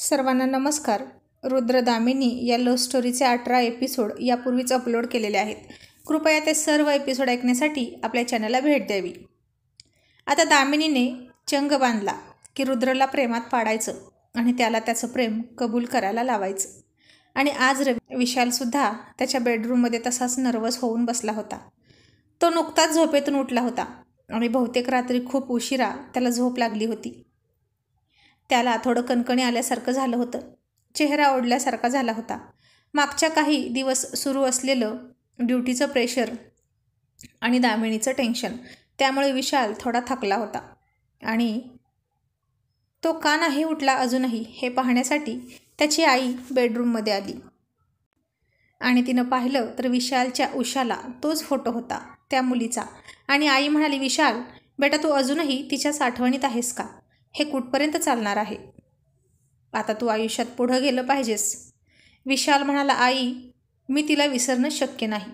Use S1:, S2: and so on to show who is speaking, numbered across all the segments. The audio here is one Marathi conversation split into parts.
S1: सर्वांना नमस्कार. रुद्रदामिनी या लव्ह स्टोरीचे 18 एपिसोड यापूर्वीच अपलोड केलेले आहेत. कृपया ते सर्व एपिसोड ऐकण्यासाठी आपल्या चॅनलला भेट द्यावी. आता दामिनीने चंग बांधला की रुद्रला प्रेमात पाडायचं आणि त्याला त्याचं प्रेम कबूल करायला लावायचं. आणि आज विशालसुद्धा त्याच्या बेडरूममध्ये तसाच नर्वस होऊन बसला होता. तो नुकताच झोपेतून उठला होता आणि बहुतेक रात्री खूप उशिरा त्याला झोप लागली होती. त्याला थोडं कणकणी आल्यासारखं झालं होतं. चेहरा ओढल्यासारखा झाला होता. मागच्या काही दिवस सुरू असलेलं ड्युटीचं प्रेशर आणि दामिनीचं टेन्शन, त्यामुळे विशाल थोडा थकला होता. आणि तो का नाही उठला अजूनही हे पाहण्यासाठी त्याची आई बेडरूममध्ये आली. आणि तिनं पाहिलं तर विशालच्या उशाला तोच फोटो होता, त्या मुलीचा. आणि आई म्हणाली, विशाल बेटा, तू अजूनही तिच्याच आठवणीत आहेस का? हे कुठपर्यंत चालणार आहे? आता तू आयुष्यात पुढं गेलं पाहिजेस. विशाल म्हणाला, आई मी तिला विसरणं शक्य नाही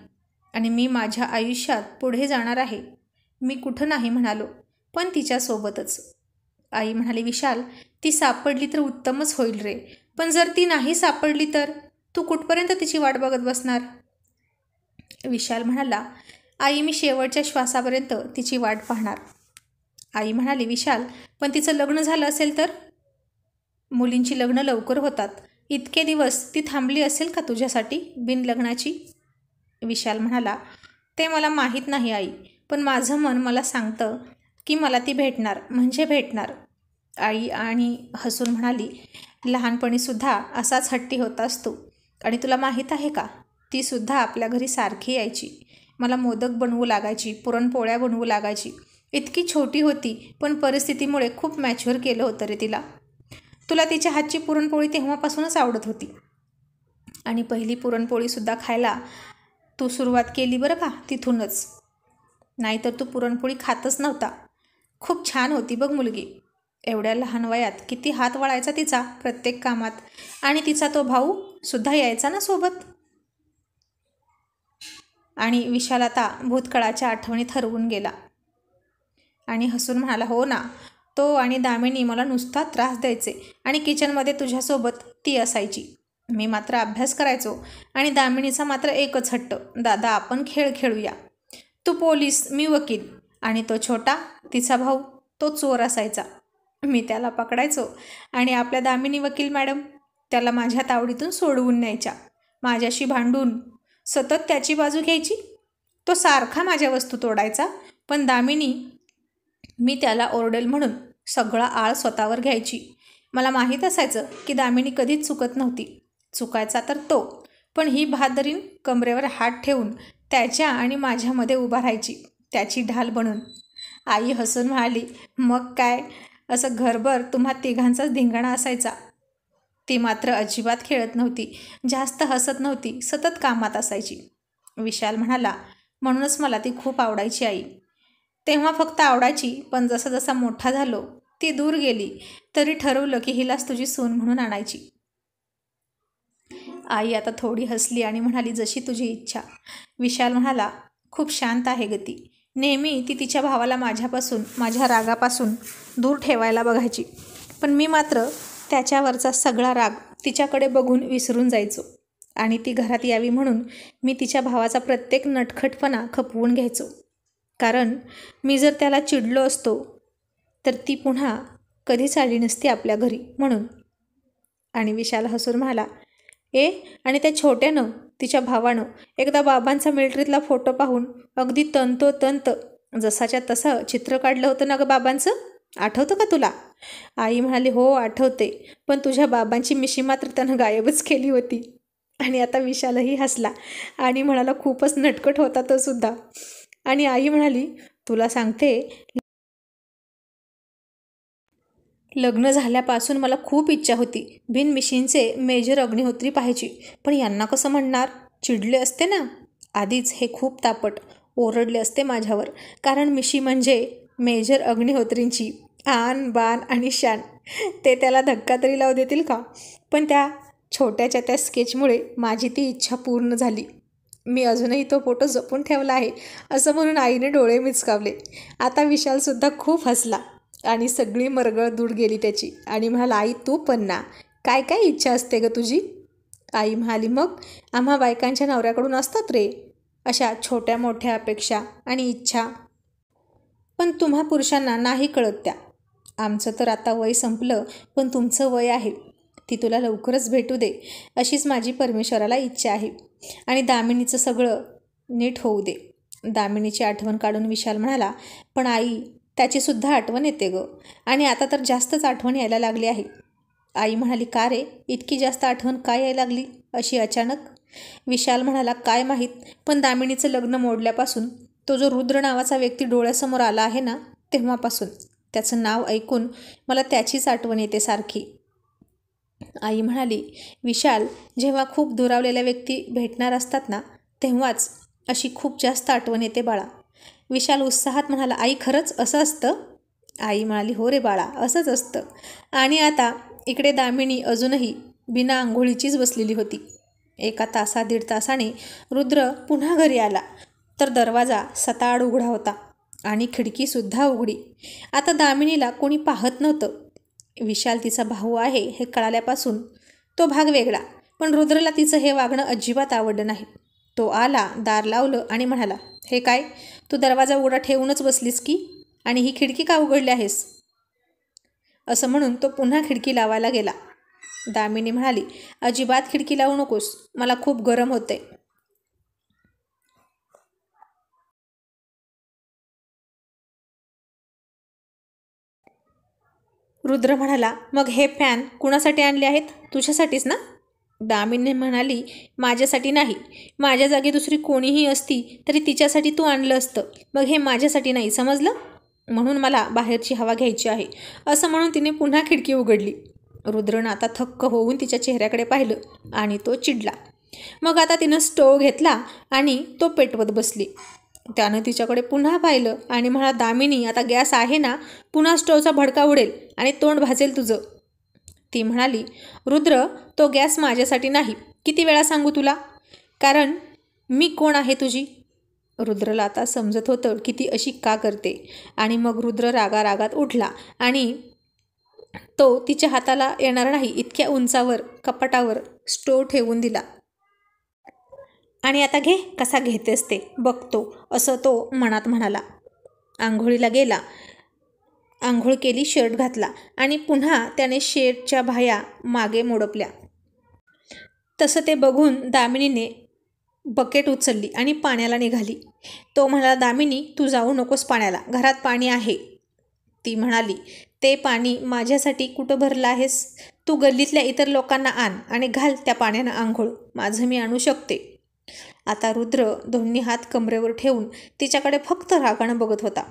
S1: आणि मी माझ्या आयुष्यात पुढे जाणार आहे. मी कुठं नाही म्हणालो, पण तिच्यासोबतच. आई म्हणाली, विशाल ती सापडली तर उत्तमच होईल रे, पण जर ती नाही सापडली तर तू कुठपर्यंत तिची वाट बघत बसणार? विशाल म्हणाला, आई मी शेवटच्या श्वासापर्यंत तिची वाट पाहणार. आई म्हणाली, विशाल पण तिचं लग्न झालं असेल तर? मुलींची लग्न लवकर होतात. इतके दिवस ती थांबली असेल का तुझ्यासाठी बिन लग्नाची? विशाल म्हणाला, ते मला माहीत नाही आई, पण माझं मन मला सांगतं की मला ती भेटणार म्हणजे भेटणार. आई आणि हसून म्हणाली, लहानपणीसुद्धा असाच हट्टी होतास तू. आणि तुला माहीत आहे का, तीसुद्धा आपल्या घरी सारखी यायची. मला मोदक बनवू लागायची, पुरणपोळ्या बनवू लागायची. इतकी छोटी होती पण परिस्थितीमुळे खूप मॅच्युअर केलं होतं रे तिला. तुला तिच्या हातची पुरणपोळी तेव्हापासूनच आवडत होती. आणि पहिली पुरणपोळीसुद्धा खायला तू सुरुवात केली बरं का तिथूनच. नाहीतर तू पुरणपोळी खातच नव्हता. खूप छान होती बघ मुलगी. एवढ्या लहान वयात किती हात वळायचा तिचा प्रत्येक कामात. आणि तिचा तो भाऊ सुद्धा यायचा ना सोबत. आणि विशाल आता भूतकाळाच्या आठवणीत हरवून गेला आणि हसून म्हणाला, हो ना, तो आणि दामिनी मला नुसता त्रास द्यायचे आणि किचनमध्ये तुझ्यासोबत ती असायची. मी मात्र अभ्यास करायचो आणि दामिनीचा मात्र एकच हट्ट, दादा आपण खेळ खेळूया. तू पोलीस, मी वकील. आणि तो छोटा तिचा भाऊ तो चोर असायचा. मी त्याला पकडायचो आणि आपल्या दामिनी वकील मॅडम त्याला माझ्या तावडीतून सोडवून न्यायच्या. माझ्याशी भांडून सतत त्याची बाजू घ्यायची. तो सारखा माझ्या वस्तू तोडायचा, पण दामिनी मी त्याला ओरडेल म्हणून सगळा आळ स्वतःवर घ्यायची. मला माहीत असायचं की दामिनी कधीच चुकत नव्हती. चुकायचा तर तो, पण ही बहादरीन कमरेवर हात ठेवून त्याच्या आणि माझ्यामध्ये उभा राहायची, त्याची ढाल बनून. आई हसून म्हणाली, मग काय, असं घरभर तुम्हा तिघांचाच धिंगाणा असायचा. ती मात्र अजिबात खेळत नव्हती, जास्त हसत नव्हती, सतत कामात असायची. विशाल म्हणाला, म्हणूनच मला ती खूप आवडायची आई. तेव्हा फक्त आवडायची, पण जसा जसा मोठा झालो ती दूर गेली तरी ठरवलं की हिलाच तुझी सून म्हणून आणायची. आई आता थोडी हसली आणि म्हणाली, जशी तुझी इच्छा. विशाल म्हणाला, खूप शांत आहे ग ती. नेहमी ती तिच्या भावाला माझ्यापासून, माझ्या रागापासून दूर ठेवायला बघायची, पण मी मात्र त्याच्यावरचा सगळा राग तिच्याकडे बघून विसरून जायचो. आणि ती घरात यावी म्हणून मी तिच्या भावाचा प्रत्येक नटखटपणा खपवून घ्यायचो, कारण मी जर त्याला चिडलो असतो तर ती पुन्हा कधीच आली नसती आपल्या घरी म्हणून. आणि विशाल हसून म्हणाला, आणि त्या छोट्यानं तिच्या भावानं एकदा बाबांचा मिलिटरीतला फोटो पाहून अगदी तंतोतंत जसाच्या तसं चित्र काढलं होतं ना गं बाबांचं, आठवतं का तुला? आई म्हणाली, हो आठवते, पण तुझ्या बाबांची मिशी मात्र त्यानं गायबच केली होती. आणि आता विशालही हसला आणि म्हणाला, खूपच नटखट होता तो सुद्धा. आणि आई म्हणाली, तुला सांगते, लग्न झाल्यापासून मला खूप इच्छा होती बिन मिशींचे मेजर अग्निहोत्री पाहायची, पण यांना कसं म्हणणार, चिडले असते ना. आधीच हे खूप तापट, ओरडले असते माझ्यावर, कारण मिशी म्हणजे मेजर अग्निहोत्रींची आन बान आणि शान. ते त्याला धक्का तरी लावू देतील का? पण त्या छोट्याच्या त्या स्केचमुळे माझी ती इच्छा पूर्ण झाली. मी अजूनही तो फोटो जपून ठेवला आहे, असं म्हणून आईने डोळे मिचकावले. आता विशालसुद्धा खूप हसला आणि सगळी मरगळ दूर गेली त्याची. आणि म्हणाला, आई तू पण ना, काय काय इच्छा असते ग तुझी? आई म्हणाली, मग आम्हा बायकांच्या नवऱ्याकडून असतात रे अशा छोट्या मोठ्या अपेक्षा आणि इच्छा, पण तुम्हा पुरुषांना नाही कळत त्या. आमचं तर आता वय संपलं, पण तुमचं वय आहे, ती तुला लवकरच भेटू दे अशीच माझी परमेश्वराला इच्छा आहे. आणि दामिनीचं सगळं नीट होऊ दे. दामिनीची आठवण काढून विशाल म्हणाला, पण आई, त्याचीसुद्धा आठवण येते ग, आणि आता तर जास्तच आठवण यायला लागली आहे. आई म्हणाली, का रे, इतकी जास्त आठवण काय यायला लागली अशी अचानक? विशाल म्हणाला, काय माहीत, पण दामिनीचं लग्न मोडल्यापासून तो जो रुद्र नावाचा व्यक्ती डोळ्यासमोर आला आहे ना, तेव्हापासून त्याचं नाव ऐकून मला त्याचीच आठवण येते सारखी. आई म्हणाली, विशाल, जेव्हा खूप दुरावलेल्या व्यक्ती भेटणार असतात ना, तेव्हाच अशी खूप जास्त आठवण येते बाळा. विशाल उत्साहात म्हणाला, आई खरंच असं असतं? आई म्हणाली, हो रे बाळा, असंच असतं. आणि आता इकडे दामिनी अजूनही बिना आंघोळीचीच बसलेली होती. एका दीड तासाने रुद्र पुन्हा घरी आला तर दरवाजा सताड उघडा होता आणि खिडकीसुद्धा उघडी. आता दामिनीला कोणी पाहत नव्हतं. विशाल तिचा भाऊ आहे हे कळाल्यापासून तो भाग वेगळा, पण रुद्रला तिचं हे वागणं अजिबात आवडलं नाही. तो आला, दार लावलं आणि म्हणाला, हे काय, तू दरवाजा उघडा ठेवूनच बसलीस की, आणि ही खिडकी का उघडली आहेस? असं म्हणून तो पुन्हा खिडकी लावायला गेला. दामिनी म्हणाली, अजिबात खिडकी लावू नकोस, मला खूप गरम होते. रुद्र म्हणाला, मग हे फॅन कुणासाठी आणले आहेत? तुझ्यासाठीच ना? दामिनी म्हणाली, माझ्यासाठी नाही, माझ्या जागी दुसरी कोणीही असती तरी तिच्यासाठी तू आणलं असतं, मग हे माझ्यासाठी नाही, समजलं? म्हणून मला बाहेरची हवा घ्यायची आहे. असं म्हणून तिने पुन्हा खिडकी उघडली. रुद्रनं आता थक्क होऊन तिच्या चेहऱ्याकडे पाहिलं आणि तो चिडला. मग आता तिनं स्टोव घेतला आणि तो पेटवत बसली. त्यानं तिच्याकडे पुन्हा पाहिलं आणि म्हणाला, दामिनी, आता गॅस आहे ना, पुन्हा स्टोवचा भडका उडेल आणि तोंड भाजेल तुझं. ती म्हणाली, रुद्र, तो गॅस माझ्यासाठी नाही, किती वेळा सांगू तुला, कारण मी कोण आहे तुझी? रुद्रला आता समजत होतं की ती अशी का करते. आणि मग रुद्र रागारागात उठला आणि तो तिच्या हाताला येणार नाही इतक्या उंचावर कपाटावर स्टोव ठेवून दिला. आणि आता घे, कसा घेतेस ते बघतो, असं तो मनात म्हणाला. आंघोळीला गेला, आंघोळ केली, शर्ट घातला आणि पुन्हा त्याने शर्टच्या बाह्या मागे मोडपल्या. तसं ते बघून दामिनीने बकेट उचलली आणि पाण्याला निघाली. तो म्हणाला, दामिनी, तू जाऊ नकोस पाण्याला, घरात पाणी आहे. ती म्हणाली, ते पाणी माझ्यासाठी कुठं भरलं आहेस? तू गल्लीतल्या इतर लोकांना आण आणि घाल त्या पाण्यानं आंघोळ, माझं मी आणू शकते. आता रुद्र दोन्ही हात कमरेवर ठेवून तिच्याकडे फक्त रागानं बघत होता.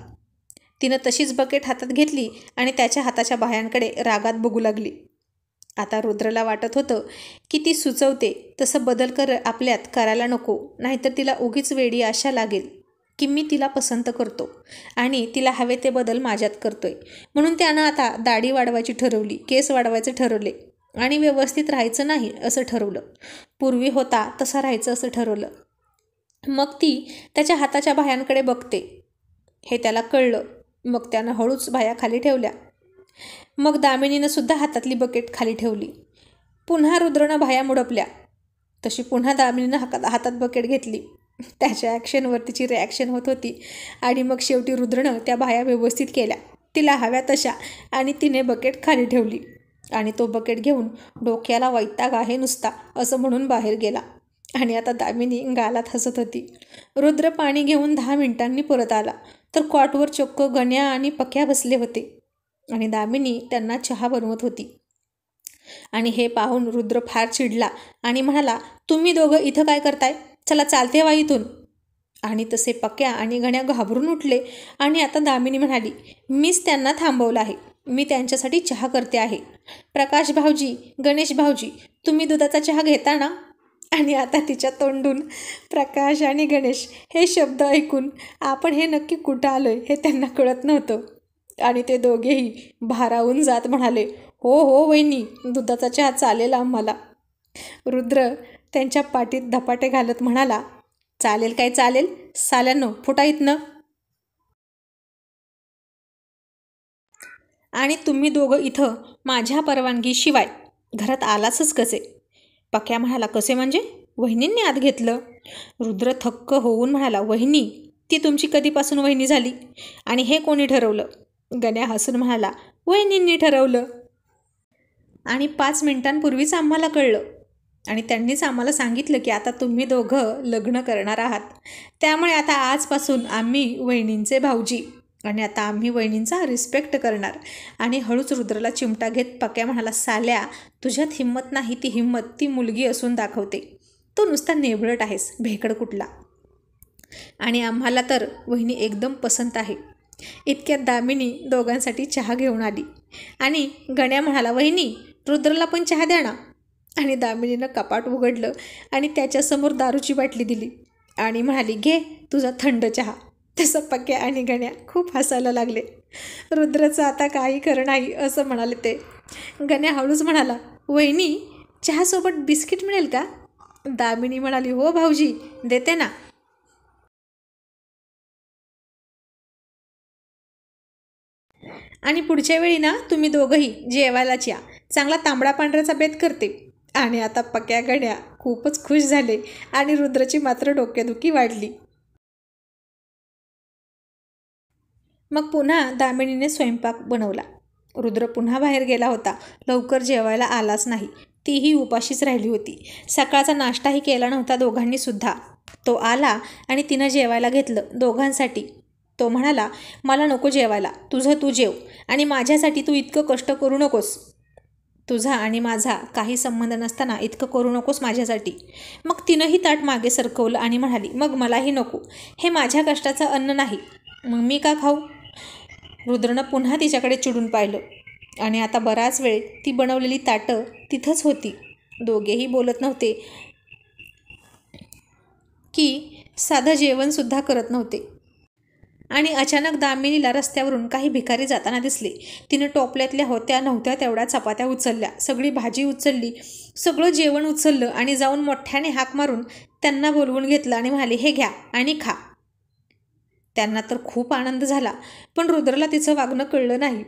S1: तिनं तशीच बकेट हातात घेतली आणि त्याच्या हाताच्या बाह्यांकडे रागात बघू लागली. आता रुद्रला वाटत होतं की ती सुचवते तसं बदल आपल्यात करायला नको, नाहीतर तिला उगीच वेडी आशा लागेल की मी तिला पसंत करतो आणि तिला हवे ते बदल माझ्यात करतोय. म्हणून त्यानं आता दाढी वाढवायची ठरवली, केस वाढवायचे ठरवले आणि व्यवस्थित राहायचं नाही असं ठरवलं. पूर्वी होता तसं राहायचं असं ठरवलं. मग ती त्याच्या हाताच्या बाह्यांकडे बघते हे त्याला कळलं. मग त्यानं हळूच बाह्या खाली ठेवल्या. मग दामिनीनं सुद्धा हातातली बकेट खाली ठेवली. पुन्हा रुद्रनं बाह्या मुडपल्या. तशी पुन्हा दामिनीनं हातात बकेट घेतली. त्याच्या ॲक्शनवर तिची रिॲक्शन होत होती आणि मग शेवटी रुद्रनं त्या बाह्या व्यवस्थित केल्या तिला हव्या तशा आणि तिने बकेट खाली ठेवली आणि तो बकेट घेऊन डोक्याला वैताग आहे नुसता असं म्हणून बाहेर गेला. आणि आता दामिनी गालात हसत होती. रुद्र पाणी घेऊन 10 मिनिटांनी परत आला तर कॉटवर चक्क गण्या आणि पक्या बसले होते आणि दामिनी त्यांना चहा बनवत होती. आणि हे पाहून रुद्र फार चिडला आणि म्हणाला, तुम्ही दोघं इथं काय करताय? चला चालते वा इथून. आणि तसे पक्या आणि गण्या घाबरून उठले. आणि आता दामिनी म्हणाली, मीच त्यांना थांबवलं आहे, मी त्यांच्यासाठी चहा करते आहे. प्रकाश भाऊजी, गणेश भाऊजी, तुम्ही दुधाचा चहा घेता ना? आणि आता तिच्या तोंडून प्रकाश आणि गणेश हे शब्द ऐकून आपण हे नक्की कुठं आलोय हे त्यांना कळत नव्हतं. आणि ते दोघेही भारावून जात म्हणाले, हो हो वहिनी, दुधाचा चहा चालेल आम्हाला. रुद्र त्यांच्या पाठीत धपाटे घालत म्हणाला, चालेल काय चालेल, साल्यांनो फुटा इथनं. आणि तुम्ही दोघं इथं माझ्या परवानगीशिवाय घरात आलासच कसे? पक्या म्हणाला, कसे म्हणजे? वहिनींनी आत घेतलं. रुद्र थक्क होऊन म्हणाला, वहिनी? ती तुमची कधीपासून वहिनी झाली? आणि हे कोणी ठरवलं? गण्या हसून म्हणाला, वहिनींनी ठरवलं. आणि 5 मिनिटांपूर्वीच आम्हाला कळलं. आणि त्यांनीच आम्हाला सांगितलं की आता तुम्ही दोघं लग्न करणार आहात. त्यामुळे आता आजपासून आम्ही वहिनींचे भाऊजी. आणि आता आम्ही वहिनींचा रिस्पेक्ट करणार. आणि हळूच रुद्रला चिमटा घेत पक्या म्हणाला, साल्या, तुझ्यात हिंमत नाही ती हिंमत ती मुलगी असून दाखवते. तो नुसता नेबळट आहेस, भेकड कुठला. आणि आम्हाला तर वहिनी एकदम पसंत आहे. इतक्यात दामिनी दोघांसाठी चहा घेऊन आली. आणि गण्या म्हणाला, वहिनी, रुद्रला पण चहा द्या ना. आणि दामिनीनं कपाट उघडलं आणि त्याच्यासमोर दारूची बाटली दिली आणि म्हणाली, घे तुझा थंड चहा. तसं पक्या आणि गण्या खूप हसायला लागले. रुद्रचं आता काही खरं नाही असं म्हणाले ते. गण्या हळूच म्हणाला, वहिनी, चहासोबत बिस्किट मिळेल का? दामिनी म्हणाली, हो भाऊजी, देते ना. आणि पुढच्या वेळी ना तुम्ही दोघंही जेवायलाच या. चांगला तांबडा पांढऱ्याचा बेत करते. आणि आता पक्या गण्या खूपच खुश झाले आणि रुद्रची मात्र डोकेदुखी वाढली. मग पुन्हा दामिनीने स्वयंपाक बनवला. रुद्र पुन्हा बाहेर गेला होता. लवकर जेवायला आलाच नाही. तीही उपाशीच राहिली होती. सकाळचा नाश्ताही केला नव्हता दोघांनी सुद्धा. तो आला आणि तिनं जेवायला घेतलं दोघांसाठी. तो म्हणाला, मला नको जेवायला, तुझं तू जेव. आणि माझ्यासाठी तू इतकं कष्ट करू नकोस. तुझा आणि माझा काही संबंध नसताना इतकं करू नकोस माझ्यासाठी. मग तिनंही ताट मागे सरकवलं आणि म्हणाली, मग मलाही नको. हे माझ्या कष्टाचं अन्न नाही, मग मी का खाऊ? रुद्रनं पुन्हा तिच्याकडे चिडून पाहिलं. आणि आता बराच वेळ ती बनवलेली ताटं तिथंच होती. दोघेही बोलत नव्हते की साधं जेवणसुद्धा करत नव्हते. आणि अचानक दामिनीला रस्त्यावरून काही भिकारी जाताना दिसले. तिनं टोपल्यातल्या होत्या नव्हत्या तेवढ्या चपात्या उचलल्या, सगळी भाजी उचलली, सगळं जेवण उचललं आणि जाऊन मोठ्याने हाक मारून त्यांना बोलवून घेतलं आणि म्हणाले, हे घ्या आणि खा. त्यांना तर खूप आनंद झाला. पण रुद्रला तिचं वागणं कळलं नाही.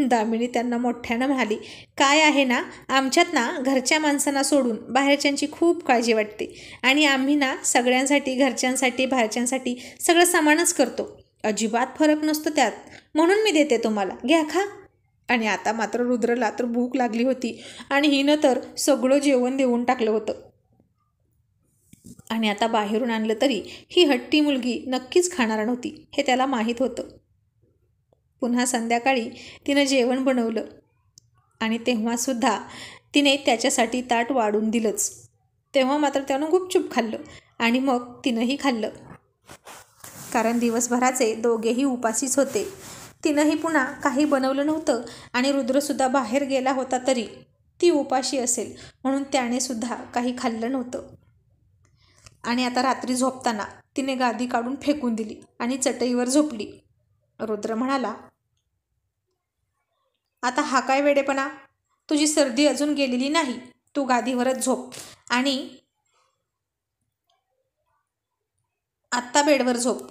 S1: दामिनी त्यांना मोठ्यानं म्हणाली, काय आहे ना, आमच्यात ना घरच्या माणसांना सोडून बाहेरच्यांची खूप काळजी वाटते. आणि आम्ही ना सगळ्यांसाठी, घरच्यांसाठी, बाहेरच्यांसाठी सगळं समानच करतो. अजिबात फरक नसतो त्यात. म्हणून मी देते तुम्हाला, घ्या खा. आणि आता मात्र रुद्रला तर भूक लागली होती आणि हिनं तर सगळं जेवण देऊन टाकलं होतं. आणि आता बाहेरून आणलं तरी ही हट्टी मुलगी नक्कीच खाणार नव्हती हे त्याला माहीत होतं. पुन्हा संध्याकाळी तिनं जेवण बनवलं आणि तेव्हासुद्धा तिने त्याच्यासाठी ताट वाढून दिलंच. तेव्हा मात्र त्यानं गुपचूप खाल्लं आणि मग तिनंही खाल्लं. कारण दिवसभराचे दोघेही उपाशीच होते. तिनंही पुन्हा काही बनवलं नव्हतं आणि रुद्रसुद्धा बाहेर गेला होता तरी ती उपाशी असेल म्हणून त्यानेसुद्धा काही खाल्लं नव्हतं. आणि आता रात्री झोपताना तिने गादी काढून फेकून दिली आणि चटईवर झोपली. रुद्र म्हणाला, आता हा काय वेडेपणा? तुझी सर्दी अजून गेलेली नाही, तू गादीवरच झोप आणि आत्ता बेडवर झोप.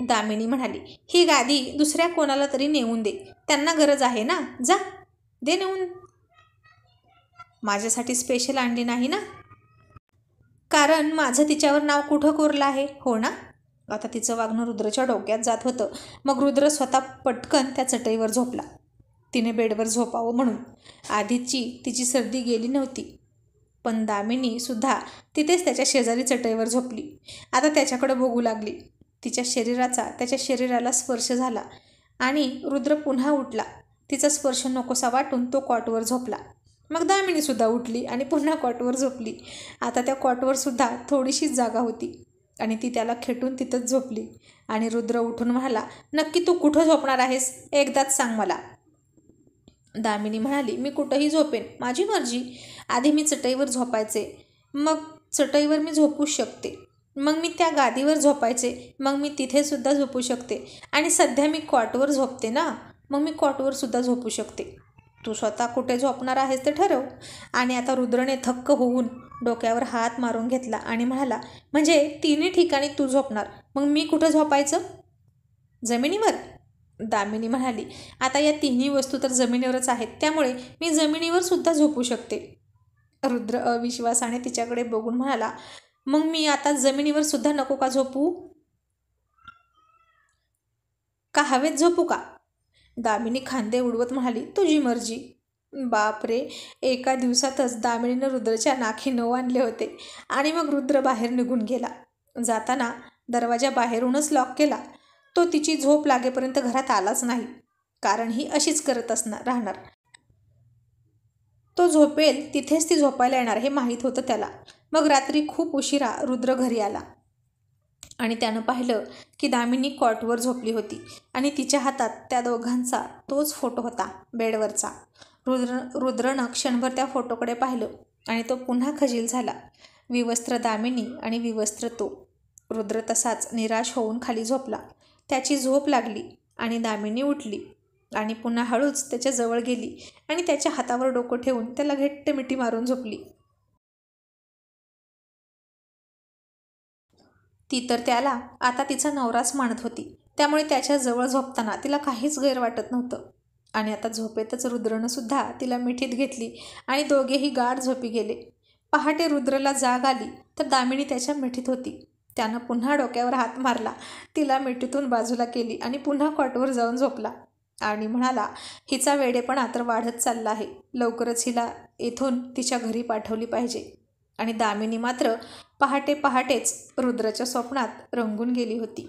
S1: दामिनी म्हणाली, ही गादी दुसऱ्या कोणाला तरी नेऊन दे, त्यांना गरज आहे ना, जा दे नेऊन. माझ्यासाठी स्पेशल आणली नाही ना? कारण माझं तिच्यावर नाव कुठं कोरलं आहे, हो ना? आता तिचं वागणं रुद्रच्या डोक्यात जात होतं. मग रुद्र स्वतः पटकन त्या चटईवर झोपला. तिने बेडवर झोपावं म्हणून. आधीची तिची सर्दी गेली नव्हती. पण दामिनीसुद्धा तिथेच त्याच्या शेजारी चटईवर झोपली. आता त्याच्याकडे बघू लागली. तिच्या शरीराचा त्याच्या शरीराला स्पर्श झाला आणि रुद्र पुन्हा उठला. तिचा स्पर्श नकोसा वाटून तो कॉटवर झोपला. मग दामिनीसुद्धा उठली आणि पुन्हा कॉटवर झोपली. आता त्या कॉटवरसुद्धा थोडीशीच जागा होती आणि ती त्याला खेटून तिथंच झोपली. आणि रुद्र उठून म्हणाला, नक्की तू कुठं झोपणार आहेस, एकदाच सांग मला. दामिनी म्हणाली, मी कुठंही झोपेन, माझी मर्जी. आधी मी चटईवर झोपायचे, मग चटईवर मी झोपू शकते. मग मी त्या गादीवर झोपायचे, मग मी तिथेसुद्धा झोपू शकते. आणि सध्या मी कॉटवर झोपते ना, मग मी कॉटवरसुद्धा झोपू शकते. तू स्वतः कुठे झोपणार आहेस ते ठरव. आणि आता रुद्रने थक्क होऊन डोक्यावर हात मारून घेतला आणि म्हणाला, म्हणजे तिन्ही ठिकाणी तू झोपणार, मग मी कुठं झोपायचं? जमिनीवर? दामिनी म्हणाली, आता या तिन्ही वस्तू तर जमिनीवरच आहेत, त्यामुळे मी जमिनीवर सुद्धा झोपू शकते. रुद्र अविश्वासाने तिच्याकडे बघून म्हणाला, मग मी आता जमिनीवर सुद्धा नको का झोपू? का हवेत झोपू का? दामिनी खांदे उडवत म्हणाली, तुझी मर्जी. बापरे, एका दिवसातच दामिनीनं रुद्रच्या नाकी 9 आणले होते. आणि मग रुद्र बाहेर निघून गेला. जाताना दरवाजा बाहेरूनच लॉक केला. तो तिची झोप लागेपर्यंत घरात आलाच नाही, कारण ही अशीच करत राहणार. तो झोपेल तिथेच ती झोपायला येणार हे माहीत होतं त्याला. मग रात्री खूप उशिरा रुद्र घरी आला आणि त्यानं पाहिलं की दामिनी कॉटवर झोपली होती आणि तिच्या हातात त्या दोघांचा तोच फोटो होता, बेडवरचा. रुद्रनं क्षणभर त्या फोटोकडे पाहिलं आणि तो पुन्हा खजील झाला. विवस्त्र दामिनी आणि विवस्त्र तो. रुद्र तसाच निराश होऊन खाली झोपला. त्याची झोप लागली आणि दामिनी उठली आणि पुन्हा हळूच त्याच्या जवळ गेली आणि त्याच्या हातावर डोकं ठेवून त्याला घट्ट मिठी मारून झोपली. ती तर त्याला आता तिचा नवराच मानत होती, त्यामुळे त्याच्या जवळ झोपताना तिला काहीच गैर वाटत नव्हतं. आणि आता झोपेतच रुद्रनं सुद्धा तिला मिठीत घेतली आणि दोघेही गाढ झोपी गेले. पहाटे रुद्रला जाग आली तर दामिनी त्याच्या मिठीत होती. त्यानं पुन्हा डोक्यावर हात मारला, तिला मिठीतून बाजूला केली आणि पुन्हा कॉटवर जाऊन झोपला आणि म्हणाला, हिचा वेडेपणा तर वाढत चालला आहे, लवकरच हिला येथून तिच्या घरी पाठवली पाहिजे. आणि दामिनी मात्र पहाटेच रुद्राच्या स्वप्नात रंगून गेली होती.